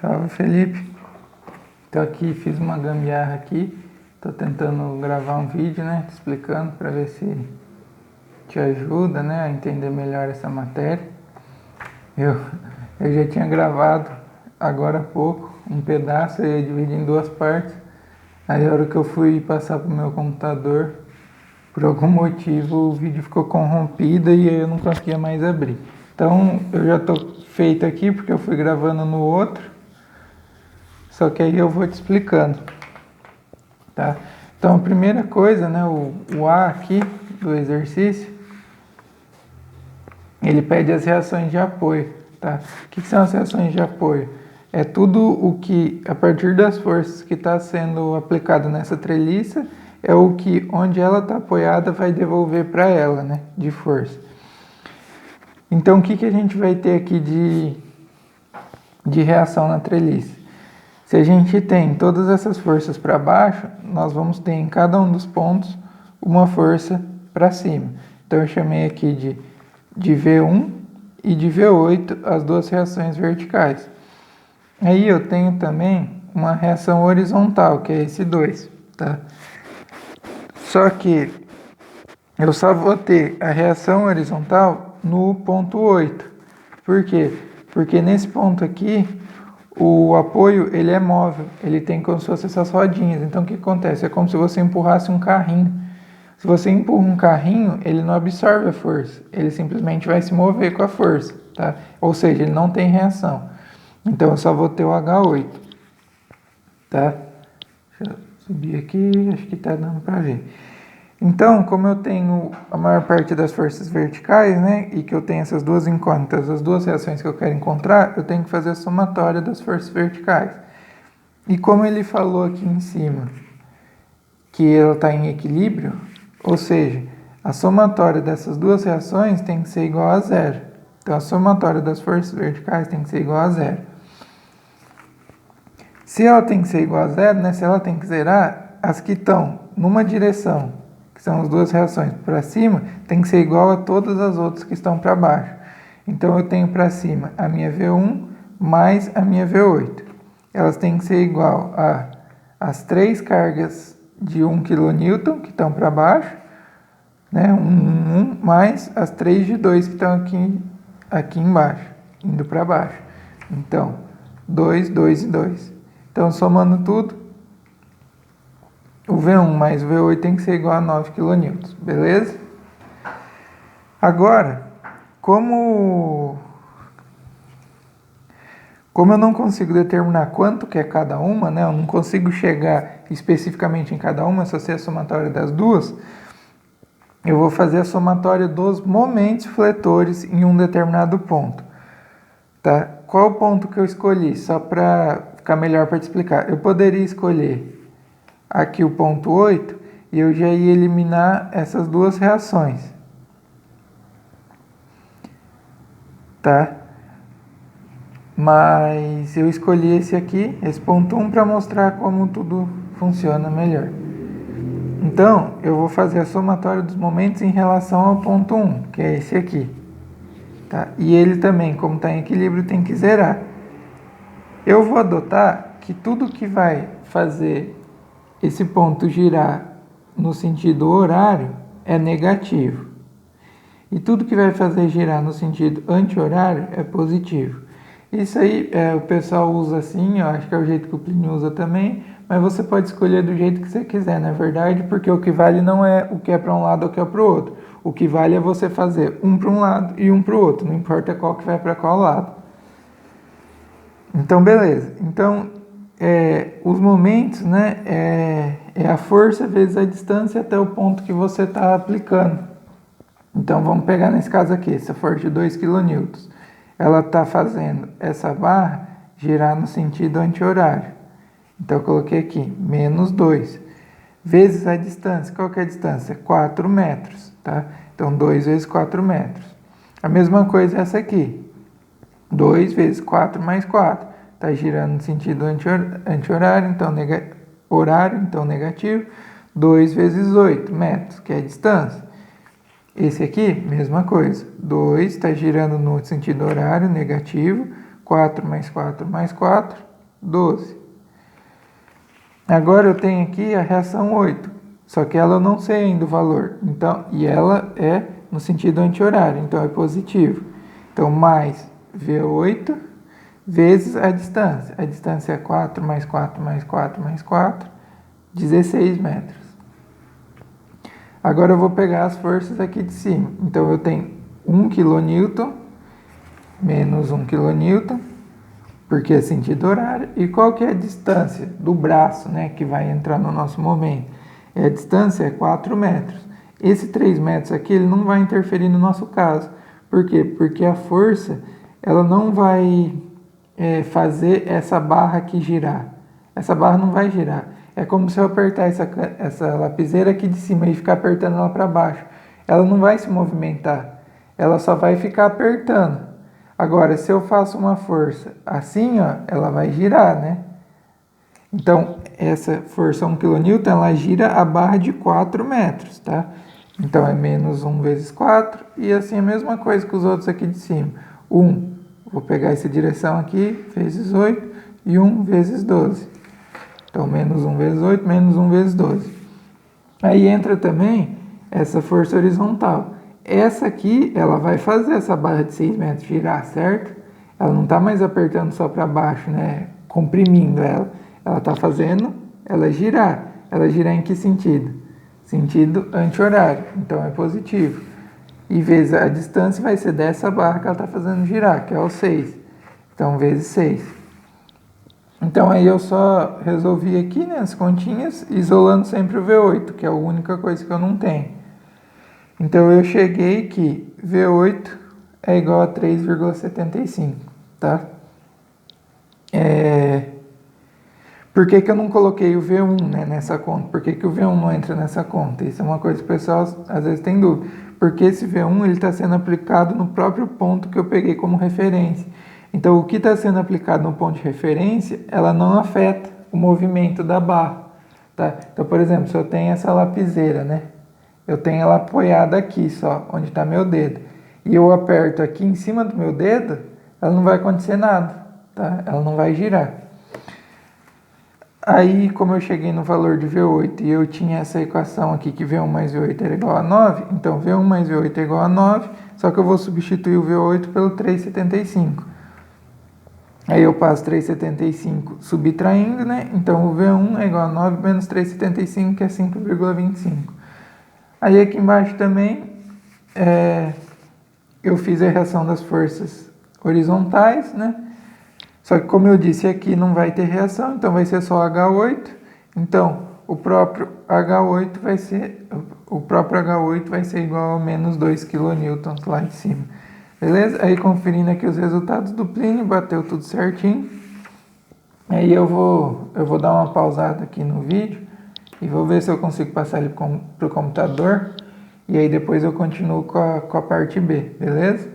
Salve, Felipe. Tô aqui, fiz uma gambiarra aqui. Tô tentando gravar um vídeo, né, explicando para ver se te ajuda, né, a entender melhor essa matéria. Eu já tinha gravado agora há pouco um pedaço, eu ia dividir em duas partes. Aí a hora que eu fui passar pro meu computador, por algum motivo o vídeo ficou corrompido e eu não conseguia mais abrir. Então eu já tô feito aqui porque eu fui gravando no outro. Só que aí eu vou te explicando, tá? Então a primeira coisa, né, o A aqui do exercício, ele pede as reações de apoio, tá? O que são as reações de apoio? É tudo o que, a partir das forças que está sendo aplicado nessa treliça, é o que, onde ela está apoiada, vai devolver para ela, né, de força. Então o que a gente vai ter aqui de reação na treliça? Se a gente tem todas essas forças para baixo, nós vamos ter em cada um dos pontos uma força para cima. Então eu chamei aqui de V1 e de V8 as duas reações verticais. Aí eu tenho também uma reação horizontal, que é esse 2, tá? Só que eu só vou ter a reação horizontal no ponto 8. Por quê? Porque nesse ponto aqui, o apoio ele é móvel, ele tem como se fossem essas rodinhas. Então o que acontece? É como se você empurrasse um carrinho. Se você empurra um carrinho, ele não absorve a força, ele simplesmente vai se mover com a força, tá? Ou seja, ele não tem reação. Então eu só vou ter o H8, tá? Deixa eu subir aqui, acho que tá dando para ver. Então, como eu tenho a maior parte das forças verticais, né, e que eu tenho essas duas incógnitas, as duas reações que eu quero encontrar, eu tenho que fazer a somatória das forças verticais. E como ele falou aqui em cima, que ela está em equilíbrio, ou seja, a somatória dessas duas reações tem que ser igual a zero. Então, a somatória das forças verticais tem que ser igual a zero. Se ela tem que ser igual a zero, né, se ela tem que zerar, as que estão numa direção, que são as duas reações para cima, tem que ser igual a todas as outras que estão para baixo. Então eu tenho para cima a minha V1 mais a minha V8. Elas têm que ser igual a as três cargas de 1 kN que estão para baixo, né, mais as 3 de 2 que estão aqui embaixo, indo para baixo. Então, 2, 2 e 2. Então, somando tudo, o V1 mais o V8 tem que ser igual a 9 kN, beleza? Agora, como eu não consigo determinar quanto que é cada uma, né? Eu não consigo chegar especificamente em cada uma, só sei a somatória das duas, eu vou fazer a somatória dos momentos fletores em um determinado ponto, tá? Qual o ponto que eu escolhi? Só para ficar melhor para te explicar. Eu poderia escolher aqui o ponto 8 e eu já ia eliminar essas duas reações, tá? Mas eu escolhi esse aqui, esse ponto 1, para mostrar como tudo funciona melhor. Então, eu vou fazer a somatória dos momentos em relação ao ponto 1, que é esse aqui, tá? E ele também, como está em equilíbrio, tem que zerar. Eu vou adotar que tudo que vai fazer esse ponto girar no sentido horário é negativo. E tudo que vai fazer girar no sentido anti-horário é positivo. Isso aí o pessoal usa assim, eu acho que é o jeito que o Plínio usa também, mas você pode escolher do jeito que você quiser, na verdade, porque o que vale não é o que é para um lado ou o que é para o outro. O que vale é você fazer um para um lado e um para o outro, não importa qual que vai para qual lado. Então, beleza. Então, os momentos, né, é a força vezes a distância até o ponto que você está aplicando. Então, vamos pegar nesse caso aqui, essa força de 2 kN. Ela está fazendo essa barra girar no sentido anti-horário. Então, eu coloquei aqui, menos 2, vezes a distância. Qual que é a distância? 4 metros, tá? Então, 2 vezes 4 metros. A mesma coisa essa aqui, 2 vezes 4 mais 4. Está girando no sentido anti-horário, então horário, então negativo. 2 vezes 8 metros, que é a distância. Esse aqui, mesma coisa. 2 está girando no sentido horário, negativo. 4 mais 4 mais 4, 12. Agora eu tenho aqui a reação 8, só que ela eu não sei ainda o valor, então, e ela é no sentido anti-horário, então é positivo. Então, mais V8 vezes a distância. A distância é 4 mais 4 mais 4 mais 4, 16 metros. Agora eu vou pegar as forças aqui de cima. Então, eu tenho 1 kN menos 1 kN, porque é sentido horário. E qual que é a distância do braço, né, que vai entrar no nosso momento? A distância é 4 metros. Esse 3 metros aqui, ele não vai interferir no nosso caso. Por quê? Porque a força, ela não vai fazer essa barra aqui girar. Essa barra não vai girar. É como se eu apertar essa lapiseira aqui de cima e ficar apertando ela para baixo. Ela não vai se movimentar. Ela só vai ficar apertando. Agora, se eu faço uma força assim, ó, ela vai girar, né? Então, essa força 1 kN, ela gira a barra de 4 metros, tá? Então, é menos 1 vezes 4, e assim a mesma coisa que os outros aqui de cima. 1, vou pegar essa direção aqui, vezes 8, e 1 vezes 12. Então, menos 1 vezes 8, menos 1 vezes 12. Aí entra também essa força horizontal. Essa aqui, ela vai fazer essa barra de 6 metros girar, certo? Ela não está mais apertando só para baixo, né? Comprimindo ela. Ela está fazendo ela girar. Ela girar em que sentido? Sentido anti-horário. Então, é positivo. E vezes a distância vai ser dessa barra que ela está fazendo girar, que é o 6. Então, vezes 6. Então, aí eu só resolvi aqui, né, as continhas, isolando sempre o V8, que é a única coisa que eu não tenho. Então, eu cheguei que V8 é igual a 3,75, tá? Por que eu não coloquei o V1, né, nessa conta? Por que o V1 não entra nessa conta? Isso é uma coisa que o pessoal às vezes tem dúvida. Porque esse V1 está sendo aplicado no próprio ponto que eu peguei como referência. Então, o que está sendo aplicado no ponto de referência, ela não afeta o movimento da barra, tá? Então, por exemplo, se eu tenho essa lapiseira, né? Eu tenho ela apoiada aqui só, onde está meu dedo. E eu aperto aqui em cima do meu dedo, ela não vai acontecer nada, tá? Ela não vai girar. Aí, como eu cheguei no valor de V8 e eu tinha essa equação aqui que V1 mais V8 era igual a 9, então V1 mais V8 é igual a 9, só que eu vou substituir o V8 pelo 3,75. Aí eu passo 3,75 subtraindo, né? Então o V1 é igual a 9 menos 3,75, que é 5,25. Aí aqui embaixo também eu fiz a reação das forças horizontais, né? Só que como eu disse aqui não vai ter reação, então vai ser só H8. Então o próprio H8 vai ser igual a menos 2 kN lá de cima. Beleza? Aí conferindo aqui os resultados do Plínio, bateu tudo certinho. Aí eu vou dar uma pausada aqui no vídeo e vou ver se eu consigo passar ele para o computador. E aí depois eu continuo com a parte B, beleza?